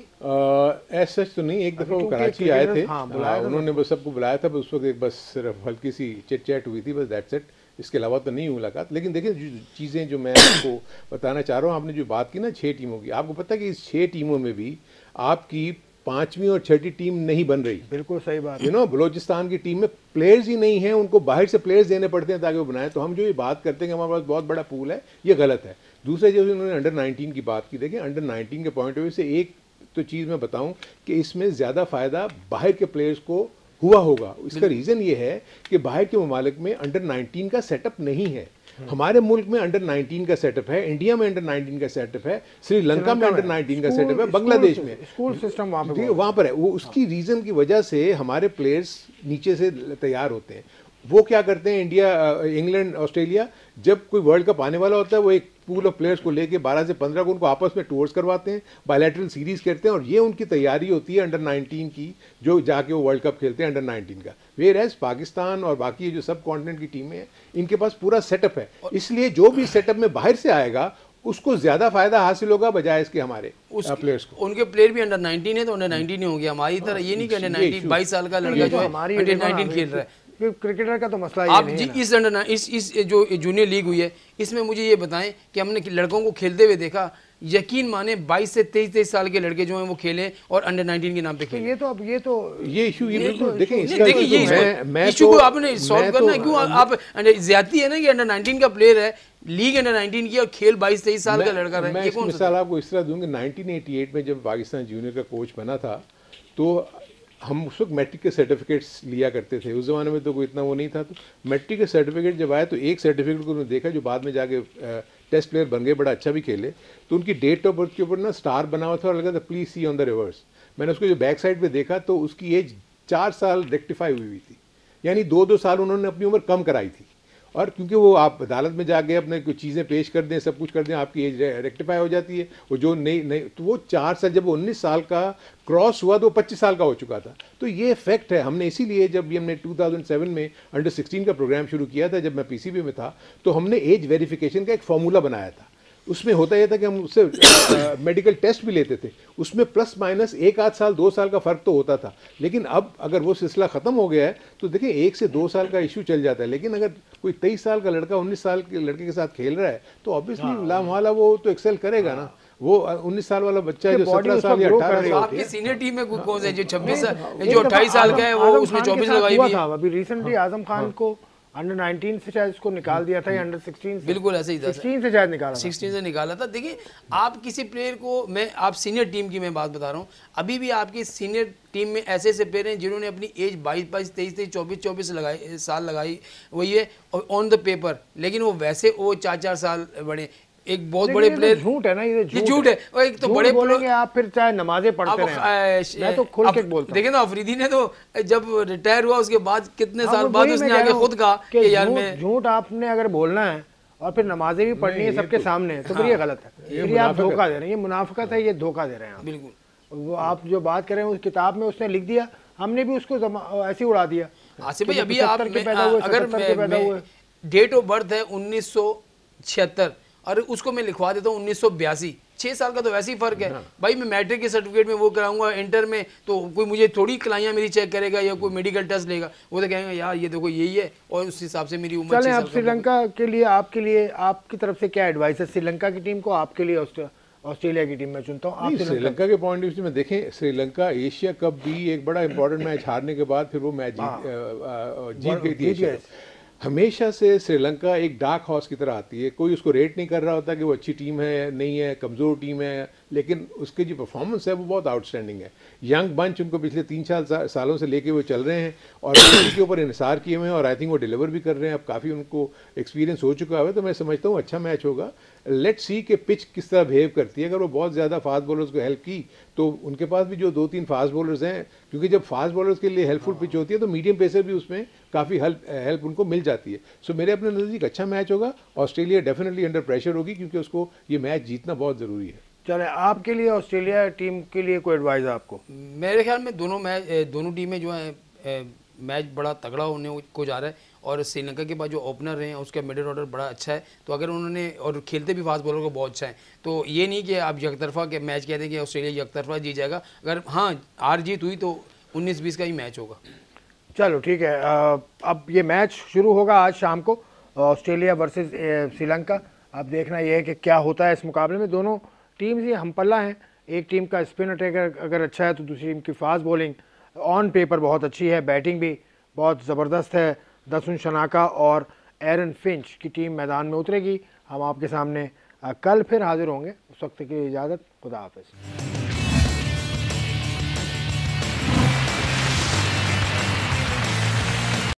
ऐसा तो नहीं, एक दफ़ा वो कराची आए थे, उन्होंने बस सबको बुलाया था, उस वक्त एक बस सिर्फ हल्की सी चिट चैट हुई थी, बस दैट्स इट। इसके अलावा तो नहीं मुलाकात। लेकिन देखिए जो चीज़ें जो मैं आपको बताना चाह रहा हूँ, आपने जो बात की ना 6 टीमों की, आपको पता है कि इस 6 टीमों में भी आपकी 5वीं और 6ठी टीम नहीं बन रही। बिल्कुल सही बात। बलूचिस्तान की टीम में प्लेयर्स ही नहीं हैं, उनको बाहर से प्लेयर्स देने पड़ते हैं ताकि वो बनाएं। तो हम जो ये बात करते हैं कि हमारे पास बहुत बड़ा पूल है, ये गलत है। दूसरे जो उन्होंने अंडर-19 की बात की, देखिए अंडर-19 के पॉइंट ऑफ व्यू से एक तो चीज़ मैं बताऊं कि इसमें ज़्यादा फ़ायदा बाहर के प्लेयर्स को हुआ होगा। इसका रीज़न ये है कि बाहर के ममालिक में अंडर-19 का सेटअप नहीं है। हमारे मुल्क में अंडर-19 का सेटअप है, इंडिया में अंडर-19 का सेटअप है, श्रीलंका में अंडर-19 का सेटअप है, बांग्लादेश में स्कूल सिस्टम वहाँ पर है। वो उसकी रीज़न की वजह से हमारे प्लेयर्स नीचे से तैयार होते हैं। वो क्या करते हैं, इंडिया, इंग्लैंड, ऑस्ट्रेलिया, जब कोई वर्ल्ड कप आने वाला होता है वो एक पूल ऑफ प्लेयर्स को लेके 12 से 15 को उनको आपस में टूर्स करवाते हैं, बायलैटरल सीरीज करते हैं, और ये उनकी तैयारी होती है अंडर-19 की, जो जाके वो वर्ल्ड कप खेलते हैं अंडर-19 का। वेयर एज पाकिस्तान और बाकी जो सब कॉन्टिनेंट की टीमें हैं, इनके पास पूरा सेटअप है। इसलिए जो भी सेटअप में बाहर से आएगा उसको ज्यादा फायदा हासिल होगा बजाय इसके हमारे प्लेयर्स को। उनके प्लेयर भी अंडर-19 है तो अंडर-19 हो गया। हमारी तरह ये नहीं कि अंडर-19 22 साल का लड़का जो है अंडर-19 खेल रहा है। क्रिकेटर का तो मसला आप जी इस जो जूनियर लीग हुई है, इसमें मुझे ये बताएं कि हमने लड़कों को खेलते हुए देखा, यकीन माने 22 से 23 साल के लड़के जो हैं वो खेले और अंडर-19 के नाम पे खेले। ये इशू देखिए ये इशू को आपने सॉल्व करना है। क्यों आप ज्यादती है ना कि अंडर-19 का प्लेयर है, लीग अंडर-19 की, और खेल 22-23 साल का लड़का रहा है। मैं मिसाल आपको इस तरह दूंगा, 1988 में जब पाकिस्तान जूनियर का कोच बना था तो हम उस वक्त मैट्रिक के सर्टिफिकेट्स लिया करते थे। उस ज़माने में तो कोई इतना वो नहीं था। तो मैट्रिक के सर्टिफिकेट जब आए तो एक सर्टिफिकेट को उन्होंने देखा जो बाद में जाके टेस्ट प्लेयर बन गए, बड़ा अच्छा भी खेले, तो उनकी डेट ऑफ बर्थ के ऊपर ना स्टार बना हुआ था और लगा था please see on the reverse. मैंने उसको जो बैक साइड पे देखा तो उसकी एज 4 साल रेक्टिफाई हुई थी, यानी 2-2 साल उन्होंने अपनी उम्र कम कराई थी। और क्योंकि वो आप अदालत में जाके अपने कुछ चीज़ें पेश कर दें, सब कुछ कर दें, आपकी एज रेक्टिफाई हो जाती है। वो जो नई तो वो 4 साल, जब वो 19 साल का क्रॉस हुआ तो 25 साल का हो चुका था। तो ये फैक्ट है। हमने इसीलिए जब हमने 2007 में अंडर 16 का प्रोग्राम शुरू किया था, जब मैं पीसीबी में था, तो हमने एज वेरिफिकेशन का एक फॉर्मूला बनाया था। उसमें होता यह था कि हम उससे मेडिकल टेस्ट भी लेते थे, उसमें प्लस माइनस 1 आध साल 2 साल का फ़र्क तो होता था। लेकिन अब अगर वो सिलसिला ख़त्म हो गया है तो देखिए 1 से 2 साल का इशू चल जाता है। लेकिन अगर कोई 23 साल का लड़का 19 साल के लड़के के साथ खेल रहा है तो ऑब्वियसली लामवाला वो तो एक्सेल करेगा ना। वो 19 साल वाला बच्चा है जो 17 साल या 18 साल, आपकी सीनियर टीम में कौन सा है जो 26 साल, जो 28 साल का है, वो उसने 24 लगाई भी है। अभी रिसेंटली आजम खान को अंडर 19 से शायद उसको निकाल दिया था, या अंडर 16 से, बिल्कुल ऐसे ही था, 16 से शायद निकाला, 16 से निकाला था। देखिए आप किसी प्लेयर को, मैं आप सीनियर टीम की मैं बात बता रहा हूँ, अभी भी आपकी सीनियर टीम में ऐसे ऐसे प्लेयर हैं जिन्होंने अपनी एज 22, 23, 24 साल लगाई, वही है ऑन द पेपर, लेकिन वो वैसे वो 4 साल बड़े। एक बहुत बड़े प्लेयर, झूठ है ना, ये झूठ है। और एक तो बड़े बोलेंगे आप, फिर चाहे नमाजें पढ़ते रहें, मैं तो खुल के बोलता हूं। देखिए ना, अफरीदी ने तो जब रिटायर हुआ उसके बाद कितने साल बाद उसने आके खुद कहा कि यार मैं, झूठ आपने अगर बोलना है और फिर नमाजें भी पढ़नी है सबके सामने, तो फिर ये गलत है, फिर आप धोखा दे रहे हैं, ये मुनाफिकत है, ये धोखा दे रहे हैं। बिल्कुल वो आप जो बात कर रहे हैं उस किताब में उसने लिख दिया, हमने भी उसको ऐसे उड़ा दिया। आसिफ भाई अभी आप अगर डेट ऑफ बर्थ है 1976 और उसको मैं लिखवा देता हूँ 1982, 6 साल का तो वैसे ही फर्क है भाई। मैं मैट्रिक के सर्टिफिकेट में वो कराऊंगा, इंटर में तो कोई मुझे थोड़ी कलाइयाँ मेरी चेक करेगा या कोई मेडिकल टेस्ट लेगा, वो तो कहेंगे यार ये देखो यही है, और उस हिसाब से मेरी उम्र। चलें, अब श्रीलंका के लिए आपकी तरफ से क्या एडवाइस है श्रीलंका की टीम को, आपके लिए ऑस्ट्रेलिया की टीम में चुनता हूँ। श्रीलंका के पॉइंट ऑफ व्यू में देखें, श्रीलंका एशिया कप भी एक बड़ा इंपॉर्टेंट मैच हारने के बाद फिर वो मैच जीत गई थी। हमेशा से श्रीलंका एक डार्क हॉर्स की तरह आती है। कोई उसको रेट नहीं कर रहा होता कि वो अच्छी टीम है, नहीं है, कमज़ोर टीम है, लेकिन उसकी जो परफॉर्मेंस है वो बहुत आउटस्टैंडिंग है। यंग बंच उनको पिछले 3-4 सालों से लेके वो चल रहे हैं और उनके ऊपर इंसार किए हुए हैं और आई थिंक वो डिलीवर भी कर रहे हैं। अब काफ़ी उनको एक्सपीरियंस हो चुका है, तो मैं समझता हूँ अच्छा मैच होगा। लेट्स सी कि पिच किस तरह बिहेव करती है। अगर वो बहुत ज़्यादा फास्ट बॉलर्स को हेल्प की तो उनके पास भी जो 2-3 फास्ट बॉलर्स हैं, क्योंकि जब फास्ट बॉलर्स के लिए हेल्पफुल पिच होती है तो मीडियम पेसर भी उसमें काफ़ी हेल्प उनको मिल जाती है। सो मेरे अपने नज़दीक अच्छा मैच होगा। ऑस्ट्रेलिया डेफिनेटली अंडर प्रेशर होगी क्योंकि उसको ये मैच जीतना बहुत ज़रूरी है। चले, आपके लिए ऑस्ट्रेलिया टीम के लिए कोई एडवाइस है आपको? मेरे ख्याल में दोनों टीमें जो है मैच बड़ा तगड़ा होने को जा रहा है, और श्रीलंका के पास जो ओपनर हैं उसका मिडिल ऑर्डर बड़ा अच्छा है, तो अगर उन्होंने, और खेलते भी फास्ट बॉलर को बहुत अच्छा है, तो ये नहीं कि आप यकतरफा के मैच कहते हैं कि ऑस्ट्रेलिया यकतरफा जीत जाएगा। अगर हाँ हार जीत हुई तो 19-20 का ही मैच होगा। चलो ठीक है, अब ये मैच शुरू होगा आज शाम को, ऑस्ट्रेलिया वर्सेस श्रीलंका। अब देखना यह है कि क्या होता है इस मुकाबले में। दोनों टीम्स ही हमपल्ला हैं, एक टीम का स्पिन अटैक अगर अच्छा है तो दूसरी टीम की फास्ट बॉलिंग ऑन पेपर बहुत अच्छी है, बैटिंग भी बहुत ज़बरदस्त है। दसुन शनाका और एरन फिंच की टीम मैदान में उतरेगी। हम आपके सामने कल फिर हाजिर होंगे, उस वक्त की इजाज़त, खुदा हाफिज़।